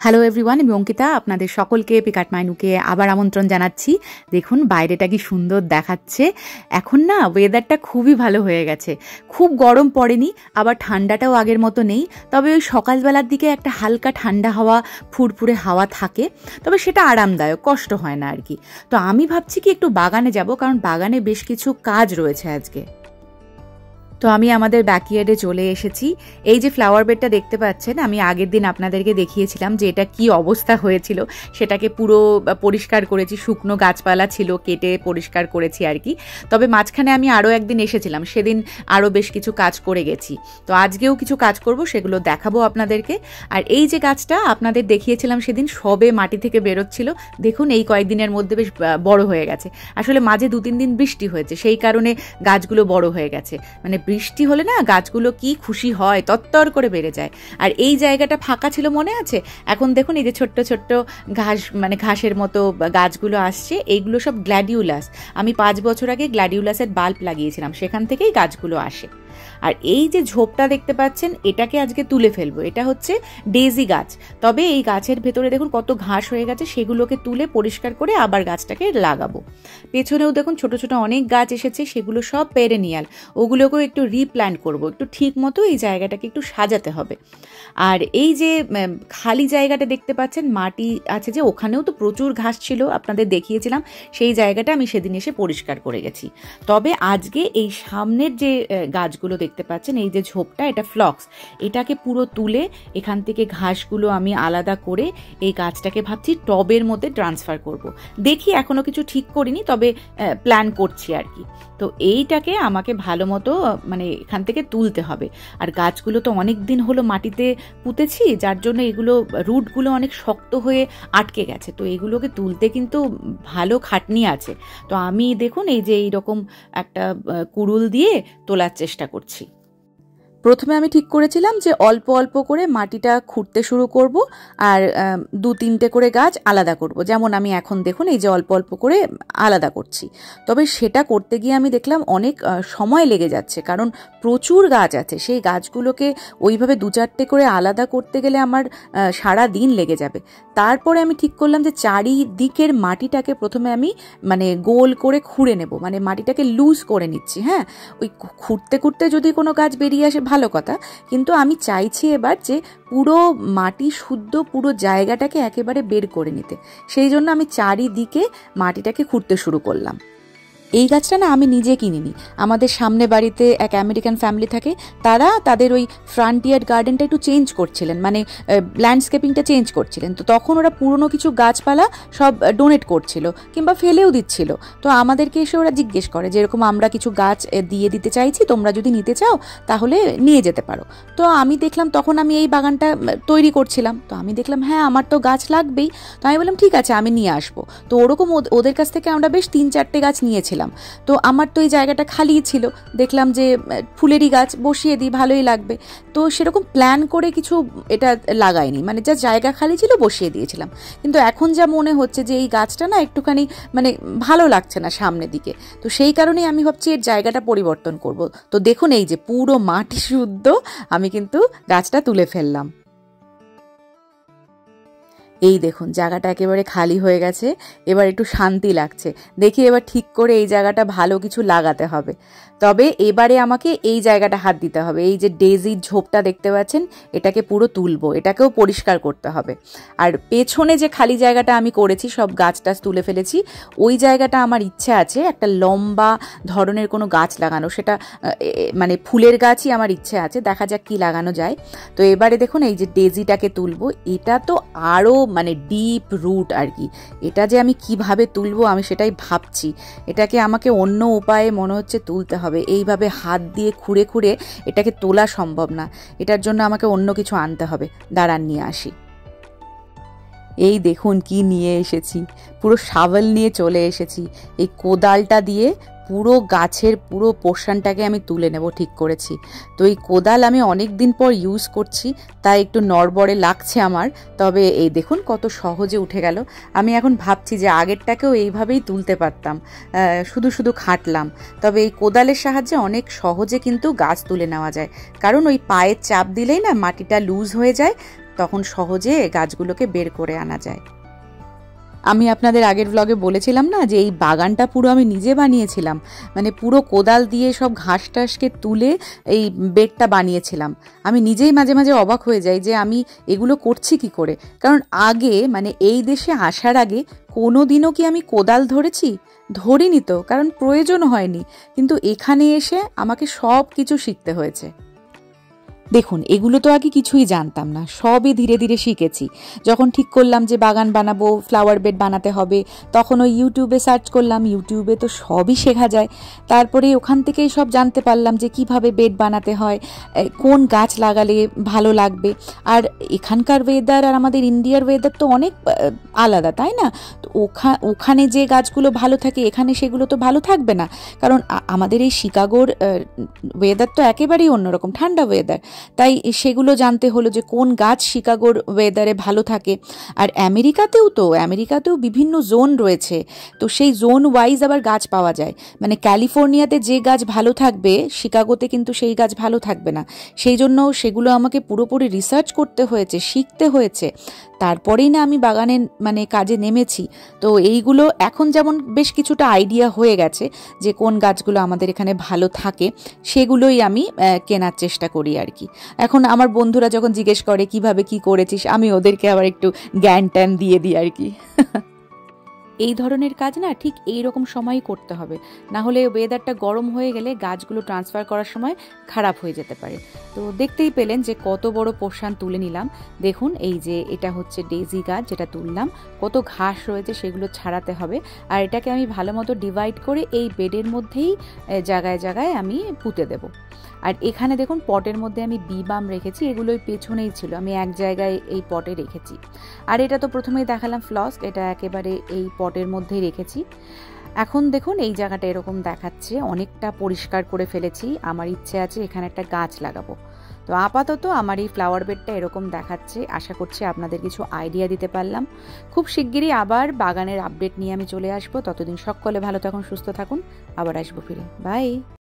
Hello everyone, আমি অঙ্কিতা আপনাদের সকলকে পিকআর্ট মাইনুকে আবার আমন্ত্রণ জানাচ্ছি। দেখুন বাইরেটা কি সুন্দর দেখাচ্ছে। এখন না ওয়েদারটা খুবই ভালো হয়ে গেছে, খুব গরম পড়েনি, আবার ঠান্ডাটাও আগের মতো নেই। তবে ওই সকালবেলার দিকে একটা হালকা ঠান্ডা হাওয়া, ফুরফুরে হাওয়া থাকে, তবে সেটা আরামদায়ক, কষ্ট হয় না আর কি। তো আমি ভাবছি কি একটু বাগানে যাব, কারণ বাগানে বেশ কিছু কাজ রয়েছে আজকে। তো আমি আমাদের ব্যাকইয়ার্ডে চলে এসেছি। এই যে ফ্লাওয়ার বেডটা দেখতে পাচ্ছেন, আমি আগের দিন আপনাদেরকে দেখিয়েছিলাম যে এটা কি অবস্থা হয়েছিল। সেটাকে পুরো পরিষ্কার করেছি, শুকনো গাছপালা ছিল কেটে পরিষ্কার করেছি আর কি। তবে মাঝখানে আমি আরও একদিন এসেছিলাম, সেদিন আরও বেশ কিছু কাজ করে গেছি। তো আজকেও কিছু কাজ করব, সেগুলো দেখাবো আপনাদেরকে। আর এই যে গাছটা আপনাদের দেখিয়েছিলাম সেদিন, সবে মাটি থেকে বেরোচ্ছিল, দেখুন এই কয়েকদিনের মধ্যে বেশ বড় হয়ে গেছে। আসলে মাঝে 2-3 দিন বৃষ্টি হয়েছে, সেই কারণে গাছগুলো বড় হয়ে গেছে। মানে বৃষ্টি হলে না গাছগুলো কি খুশি হয়, তত্তর করে বেড়ে যায়। আর এই জায়গাটা ফাঁকা ছিল মনে আছে, এখন দেখুন এই যে ছোট্ট ছোট্ট ঘাস, মানে ঘাসের মতো গাছগুলো আসছে, এইগুলো সব গ্ল্যাডিউলাস। আমি 5 বছর আগে গ্ল্যাডিউলাসের বাল্ব লাগিয়েছিলাম, সেখান থেকেই গাছগুলো আসে। আর এই যে ঝোপটা দেখতে পাচ্ছেন, এটাকে আজকে তুলে ফেলবো। এটা হচ্ছে ডেজি গাছ। তবে এই গাছের ভেতরে দেখুন কত ঘাস হয়ে গেছে, সেগুলোকে তুলে পরিষ্কার করে আবার গাছটাকে লাগাবো। পেছনেও দেখুন ছোট ছোট অনেক গাছ এসেছে, সেগুলো সব পেরেনিয়াল, ওগুলোকেও একটু রিপ্ল্যান্ট করব, একটু ঠিক মতো এই জায়গাটাকে একটু সাজাতে হবে। আর এই যে খালি জায়গাটা দেখতে পাচ্ছেন, মাটি আছে যে, ওখানেও তো প্রচুর ঘাস ছিল, আপনাদের দেখিয়েছিলাম। সেই জায়গাটা আমি সেদিন এসে পরিষ্কার করে গেছি। তবে আজকে এই সামনের যে গাছগুলো দেখতে পাচ্ছেন, এই যে ঝোপটা, এটা ফ্লক্স, এটাকে পুরো তুলে এখান থেকে ঘাসগুলো আমি আলাদা করে এই গাছটাকে ভাবছি টবের মধ্যে ট্রান্সফার করব। দেখি এখনো কিছু ঠিক করিনি, তবে প্ল্যান করছি আর কি। তো এইটাকে আমাকে ভালো মতো মানে এখান থেকে তুলতে হবে। আর গাছগুলো তো অনেক দিন হলো মাটিতে পুঁতেছি, যার জন্য এগুলো রুটগুলো অনেক শক্ত হয়ে আটকে গেছে। তো এগুলোকে তুলতে কিন্তু ভালো খাটনি আছে। তো আমি দেখুন এই যে এইরকম একটা কুড়ুল দিয়ে তোলার চেষ্টা করছি। প্রথমে আমি ঠিক করেছিলাম যে অল্প অল্প করে মাটিটা খুঁড়তে শুরু করব, আর 2-3টে করে গাছ আলাদা করব। যেমন আমি এখন দেখুন এই যে অল্প অল্প করে আলাদা করছি। তবে সেটা করতে গিয়ে আমি দেখলাম অনেক সময় লেগে যাচ্ছে, কারণ প্রচুর গাছ আছে। সেই গাছগুলোকে ওইভাবে 2-4টে করে আলাদা করতে গেলে আমার সারা দিন লেগে যাবে। তারপরে আমি ঠিক করলাম যে চারিদিকের মাটিটাকে প্রথমে আমি মানে গোল করে খুঁড়ে নেব, মানে মাটিটাকে লুজ করে নিচ্ছি। হ্যাঁ, ওই খুঁড়তে খুঁড়তে যদি কোনো গাছ বেরিয়ে আসে ভালো কথা, কিন্তু আমি চাইছি এবার যে পুরো মাটি শুদ্ধ পুরো জায়গাটাকে একেবারে বের করে নিতে। সেই জন্য আমি চারিদিকে মাটিটাকে খুঁড়তে শুরু করলাম। এই গাছটা না আমি নিজে কিনিনি, আমাদের সামনে বাড়িতে এক আমেরিকান ফ্যামিলি থাকে, তারা তাদের ওই ফ্রন্টিয়ার গার্ডেনটা একটু চেঞ্জ করছিলেন, মানে ল্যান্ডস্কেপিংটা চেঞ্জ করছিলেন। তো তখন ওরা পুরনো কিছু গাছপালা সব ডোনেট করছিল কিংবা ফেলেও দিচ্ছিল। তো আমাদেরকে এসে ওরা জিজ্ঞেস করে যে এরকম আমরা কিছু গাছ দিয়ে দিতে চাইছি, তোমরা যদি নিতে চাও তাহলে নিয়ে যেতে পারো। তো আমি দেখলাম, তখন আমি এই বাগানটা তৈরি করছিলাম, তো আমি দেখলাম হ্যাঁ আমার তো গাছ লাগবেই। তো আমি বললাম ঠিক আছে আমি নিয়ে আসবো। তো ওরকম ওদের কাছ থেকে আমরা বেশ 3-4টে গাছ নিয়েছিলাম। তো আমার তো এই জায়গাটা খালি ছিল, দেখলাম যে ফুলেরই গাছ বসিয়ে দিই, ভালোই লাগবে। তো সেরকম প্ল্যান করে কিছু এটা লাগাইনি, মানে যা জায়গা খালি ছিল বসিয়ে দিয়েছিলাম। কিন্তু এখন যা মনে হচ্ছে যে এই গাছটা না একটুখানি মানে ভালো লাগছে না সামনের দিকে, তো সেই কারণেই আমি ভাবছি এর জায়গাটা পরিবর্তন করব। তো দেখুন এই যে পুরো মাটি শুদ্ধ আমি কিন্তু গাছটা তুলে ফেললাম। এই দেখুন জায়গাটা একেবারে খালি হয়ে গেছে, এবার একটু শান্তি লাগছে। দেখি এবার ঠিক করে এই জায়গাটা ভালো কিছু লাগাতে হবে। তবে এবারে আমাকে এই জায়গাটা হাত দিতে হবে। এই যে ডেজির ঝোপটা দেখতে পাচ্ছেন, এটাকে পুরো তুলবো, এটাকেও পরিষ্কার করতে হবে। আর পেছনে যে খালি জায়গাটা আমি করেছি, সব গাছ টাছ তুলে ফেলেছি, ওই জায়গাটা আমার ইচ্ছে আছে একটা লম্বা ধরনের কোনো গাছ লাগানো। সেটা মানে ফুলের গাছই আমার ইচ্ছে আছে, দেখা যাক কি লাগানো যায়। তো এবারে দেখুন এই যে ডেজিটাকে তুলবো, এটা তো আরও মানে ডিপ রুট আর কি। এটা যে আমি কিভাবে তুলবো আমি সেটাই ভাবছি। এটাকে আমাকে অন্য উপায়ে মনে হচ্ছে তুলতে হবে, এইভাবে হাত দিয়ে খুঁড়ে খুঁড়ে এটাকে তোলা সম্ভব না। এটার জন্য আমাকে অন্য কিছু আনতে হবে, দাঁড়ান নিয়ে আসি। এই দেখুন কি নিয়ে এসেছি, পুরো শাওয়েল নিয়ে চলে এসেছি। এই কোদালটা দিয়ে পুরো গাছের পুরো পোর্শনটাকে আমি তুলে নেব ঠিক করেছি। তো এই কোদাল আমি অনেক দিন পর ইউজ করছি, তাই একটু নড়বড়ে লাগছে আমার। তবে এই দেখুন কত সহজে উঠে গেল। আমি এখন ভাবছি যে আগেরটাকেও এইভাবেই তুলতে পারতাম, শুধু শুধু খাটলাম। তবে এই কোদালের সাহায্যে অনেক সহজে কিন্তু গাছ তুলে নেওয়া যায়, কারণ ওই পায়ের চাপ দিলেই না মাটিটা লুজ হয়ে যায়, তখন সহজে গাছগুলোকে বের করে আনা যায়। আমি আপনাদের আগের ব্লগে বলেছিলাম না যে এই বাগানটা পুরো আমি নিজে বানিয়েছিলাম, মানে পুরো কোদাল দিয়ে সব ঘাস টাসকে তুলে এই বেডটা বানিয়েছিলাম। আমি নিজেই মাঝে মাঝে অবাক হয়ে যাই যে আমি এগুলো করছি কি করে, কারণ আগে মানে এই দেশে আসার আগে কোনো দিনও কি আমি কোদাল ধরিনি তো, কারণ প্রয়োজন হয়নি। কিন্তু এখানে এসে আমাকে সব কিছু শিখতে হয়েছে। দেখুন, এগুলো তো আগে কিছুই জানতাম না, সবই ধীরে ধীরে শিখেছি। যখন ঠিক করলাম যে বাগান বানাবো, ফ্লাওয়ার বেড বানাতে হবে, তখন ওই ইউটিউবে সার্চ করলাম। ইউটিউবে তো সবই শেখা যায়। তারপরে ওখান থেকেই সব জানতে পারলাম যে কিভাবে বেড বানাতে হয়, কোন গাছ লাগালে ভালো লাগবে। আর এখানকার ওয়েদার আর আমাদের ইন্ডিয়ার ওয়েদার তো অনেক আলাদা, তাই না? তো ওখানে যে গাছগুলো ভালো থাকে এখানে সেগুলো তো ভালো থাকবে না, কারণ আমাদের এই শিকাগোর ওয়েদার তো একেবারেই অন্যরকম, ঠান্ডা ওয়েদার। তাই সেগুলো জানতে হলো যে কোন গাছ শিকাগোর ওয়েদারে ভালো থাকে। আর আমেরিকাতেও বিভিন্ন জোন রয়েছে, তো সেই জোন ওয়াইজ আবার গাছ পাওয়া যায়। মানে ক্যালিফোর্নিয়াতে যে গাছ ভালো থাকবে শিকাগোতে কিন্তু সেই গাছ ভালো থাকবে না। সেই জন্য সেগুলো আমাকে পুরোপুরি রিসার্চ করতে হয়েছে, শিখতে হয়েছে, তারপরেই না আমি বাগানে মানে কাজে নেমেছি। তো এইগুলো এখন যেমন বেশ কিছুটা আইডিয়া হয়ে গেছে যে কোন গাছগুলো আমাদের এখানে ভালো থাকে, সেগুলোই আমি কেনার চেষ্টা করি আর কি। এখন আমার বন্ধুরা যখন জিজ্ঞেস করে কিভাবে কি করেছিস, আমি ওদেরকে আবার একটু জ্ঞান ট্যান দিয়ে দিই আর কি। এই ধরনের কাজ না ঠিক এই রকম সময়ই করতে হবে, না হলে ওয়েদারটা গরম হয়ে গেলে গাছগুলো ট্রান্সফার করার সময় খারাপ হয়ে যেতে পারে। তো দেখতেই পেলেন যে কত বড় পোর্শন তুলে নিলাম। দেখুন, এই যে এটা হচ্ছে ডেজি গাছ যেটা তুললাম, কত ঘাস রয়েছে সেগুলো ছাড়াতে হবে। আর এটাকে আমি ভালো মতো ডিভাইড করে এই বেডের মধ্যেই জায়গায় জায়গায় আমি পুঁতে দেব। আর এখানে দেখুন পটের মধ্যে আমি বি বাম রেখেছি, এগুলোই পেছনেই ছিল, আমি এক জায়গায় এই পটে রেখেছি। আর এটা তো প্রথমেই দেখালাম ফ্লস্ক, এটা একেবারে এই পটের মধ্যেই রেখেছি। এখন দেখুন এই জায়গাটা এরকম দেখাচ্ছে, অনেকটা পরিষ্কার করে ফেলেছি। আমার ইচ্ছে আছে এখানে একটা গাছ লাগাবো। তো আপাতত আমার এই ফ্লাওয়ার বেডটা এরকম দেখাচ্ছে। আশা করছি আপনাদের কিছু আইডিয়া দিতে পারলাম। খুব শিগগিরই আবার বাগানের আপডেট নিয়ে আমি চলে আসবো। ততদিন সকলে ভালো থাকুন, সুস্থ থাকুন, আবার আসবো ফিরে। বাই।